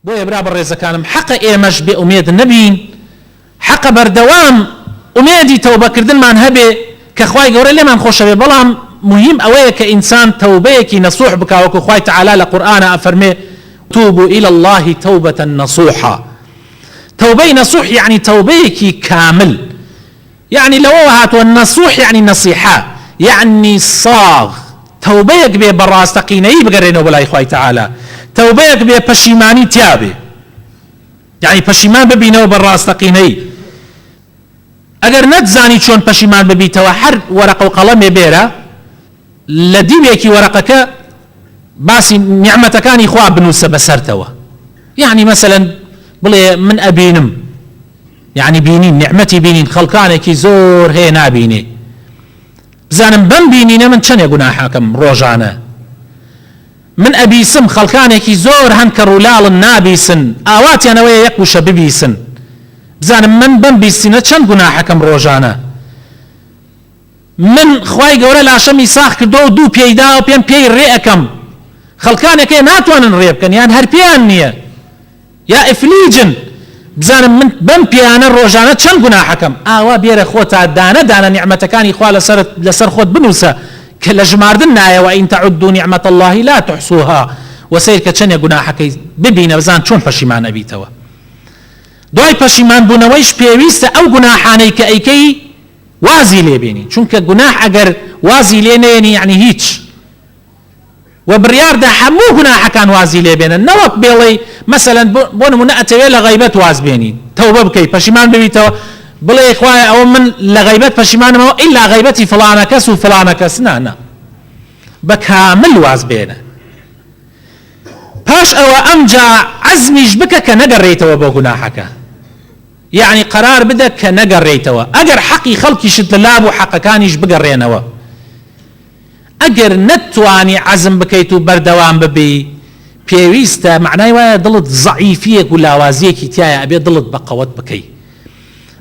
بۆ ئێبرا بەڕێزەکانم حەقە ئێمەش بێ ئومێد نەبین، حەقە بەردەوام ئومێدی تەوبەکردنمان هەبێ کە خوای گەورە لێمان خۆشەوێ. بەڵام مهم ئەوەیە کە ئینسان تەوبەیەکی نەسوح بکاوەکو خوای تەعالا لە قورئانە ئەفەرمێ توبوا إلى الله توبة نصوحا. توبة نصوح يعني توبيكي كامل، يعني لو هاتوا النصوح يعني نصيحة يعني صاغ. توبيك بي براستقيني بقرينو بلا إخوة تعالى، توبيك بي بشيماني تيابي يعني بشيمان ببينو براستقيني. اگر نتزاني شون بشيمان ببيتوا حر ورقة وقلم بيرا لديبيكي ورقك باسي نعمتكاني إخوة بنوسة بسرتوا. يعني مثلا بلي من أبينم يعني بينين نعمتي بينين خلقانك زور هي نابيني بزانم بم بينين من چنه گناحكم روجانا من أبي سم خلقانك زور هنكر ولال النابيسن آواتي أنا ويا يكوش ببيسن بزانم من بم بيسن چن گناحكم روجانا من خواي قولا لا شمي ساخ كدو دو بيدا و بيم بي رئكم خلقانك ناتوانن ريبكن يعني هربيان نية يا إفليجن بزانم من بم بيانا روجانا چند گناحكم آوا بير خوتا دانا دانا نعمتكاني خواه لسر خود بنوسا كالجماردن نايا وإن تعدوا نعمة الله لا تحصوها وسيرك چند گناحكي ببين بزان چون پشیمان أبيتوا دوای پشیمان بونويش بيويست أو گناحاني كأيكي وازي ليبيني چونك گناح اگر وازي لينيني يعني هيچ وبريار ده حمو گناح كان وازي ليبينا نوك بيلي مثلا بون منأتوي لغيبت واز بيني توبه بكي پشیمان ببيتوا بلي اخوائي او من لغيبت پشیمان ما الا غيبتي فلان كس وفلان كس نا بكامل واز بينا باش او امجا عزميش بك كنقريتوا بو گناحك يعني قرار بدك كنقريتوا اگر حقي خلقي شد لابو حق كانيش بقرينوا اگر نتواني عزم بكيتو بردوام ببي بيويستا معناه ويا ضلت ضعيفيه ولا وازيكي تيايا ابي ضلت بقوت بكي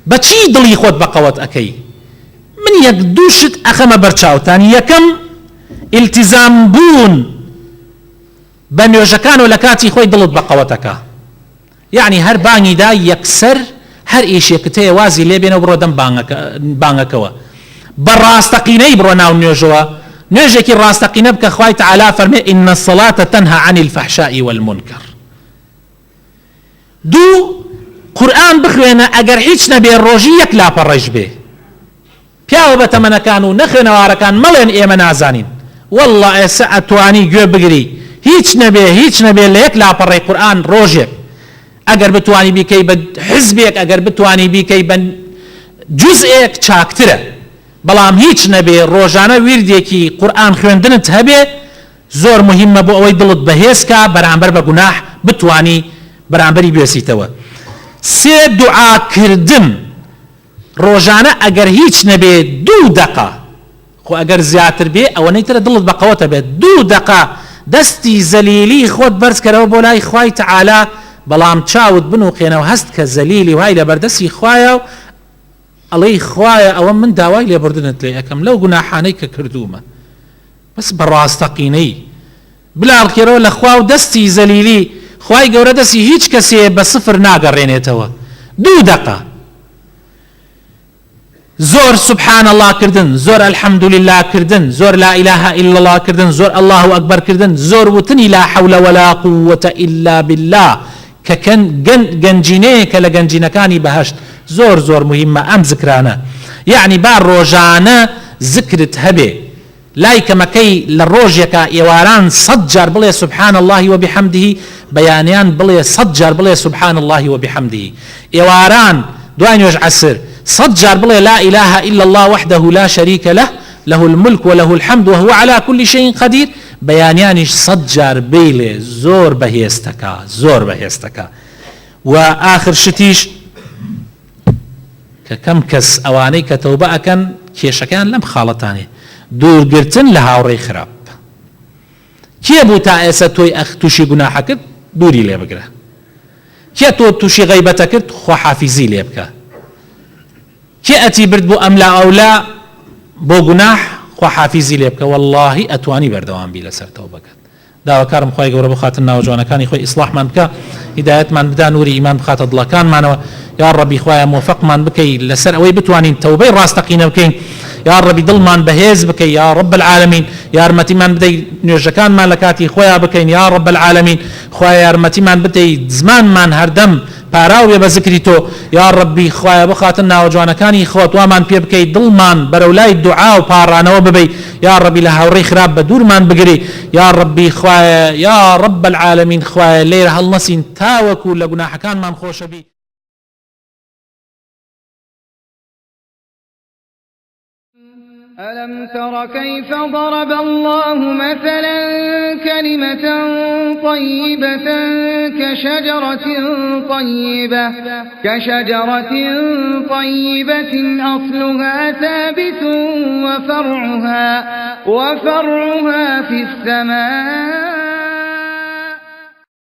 بچي ضلي خود بقوت اكي من يقدوشت اخما برچاو تاني يكم التزام بون بنيوجكان ولكاتي خوي ضلت بقوتك يعني هر باني دا يكسر هر ايش يكتي وازي لي بينو برو دم بانغكوا براستقيني برو ناو نيوجوا نيجيكي راستقينه بك خوي تعالى فرمي ان الصلاه تنهى عن الفحشاء والمنكر دو قرآن بخوينا اگر هيچ نبي الروجيك لا برج به بياو بتمنى كانوا نخنا واركان ملين ايمن ازانين والله ساعتواني جو بغري هيچ نبي ليك لا بري قرآن روجك اگر بتواني بكي بد حزبك اگر بتواني بكي بن جزئك چاكتره بلام هیچ نبی روزانه ویردێکی قورآن خوێندنت هەبێ زۆر مهمە بۆ ئەوەی دڵت بەهێزکە بەرامبەر بە گوناح بتوانی بەرامبەری بێسیتەوە. سێ دوعاکردن ڕۆژانە ئەگەر هیچ نەبێ 2 دقە خۆ ئەگەر زیاتر بێ ئەوەنەی ترە دڵت بەقەوەتە بێت 2 دقە دەستی زەلیلی خۆت بەرز کەرەوە بۆ لای خوای تەعالا بەڵام چاوت بنووقێنەوە هەست کە زەلیلی وای لەبەردەستی خوایە الله خوايا او من داوای لێ بردنت لێ ئەەکەم لەو گوناحانەی کە کردومە بەس بەڕاستەقینەی بلاڵکێرەوە لە خوا و دەستی زەلیلی خوای گەورە دەستی هیچ کەسێ بە سفر ناگەڕێنێتەوە 2 دقە زۆر سبحان الله کردن زۆر الحەمدولله کردن زۆر لا اله الا الله کردن زۆر الله اکبر کردن زۆر وتنی لا حول ولا قوة الا بالله کە گەنجینەیەکە لە گەنجینەکانی بەهەشت زۆر مهمە ئەم زکرانە یعنی با ڕۆژانە زکرت هەبێ لای کەمەکەی لە ڕۆژێکە ئێواران 100 جار بڵێ سبحان الله وبحمده بەیانیان بڵێ 100 جار بڵێ سبحان الله وبحمده ئێواران دوای نوێژ عەسر 100 جار بڵێ لا اله الا الله وحده لا شريك له له الملك وله الحمد وهو على كل شيء قدير بەیانیانیش 100 جار بێڵێ زۆر بەهێزتەکە و آخر شتیش کە کەم کەس ئەوانەی کە تەوبە ئەکەن کێشەکان لەم خاڵەتانێ دوورگرتن لە هاوڕێی خراپ کێ بوو تا ئێستا تۆی تووشی گوناحە کرد دووری لێ بگرە کێ تۆ تووشی غەیبەتە کرد خواحافیزی لێ بکە کێ ئەتی برد بۆ ئەملا ئەولا بۆ گوناح خواحافیزی لێ بکە واللهی ئەتوانی بەردەوام بی لەسەر تەوبەکەت داواکارم خوای گەورە بخاتن ناو جوانەکانی خۆی ئیسلاحمان بکە هیدایەتمان بدا نوری ئیمان بخاتە دڵەکانمانەوە یا ڕەبی خوایە موفقمان بکەی لەسەر ئەوەی بتوانین تەوبەی ڕاستەقینە بکەین یا ڕەبی دڵمان بەهێز بکەی یا رب العالمین یارمەتیمان بدەی نوێژەکانمان لە کاتی خۆیان بکەین یا رب العالمین خوایە یارمەتیمان بدەی زمانمان هەردەم پاراو بێ بە زکری تۆ یا ڕەبی خوایە بخاتن ناو جوانەکانی خۆت وامان پێ بکەی دڵمان بەرەولای دوعا و پاڕانەوە ببەی یا ڕەبی لە هاوڕێی خراپ بە دوورمان بگری یا ڕەبی خوایە یا رب العالمین خوایە لێرە هەڵنەسین تاوەکو لە گوناحەکانمان خۆشەبی. ألم تر كيف ضرب الله مثلا كلمة طيبة كشجرة طيبة أصلها ثابت وفرعها في السماء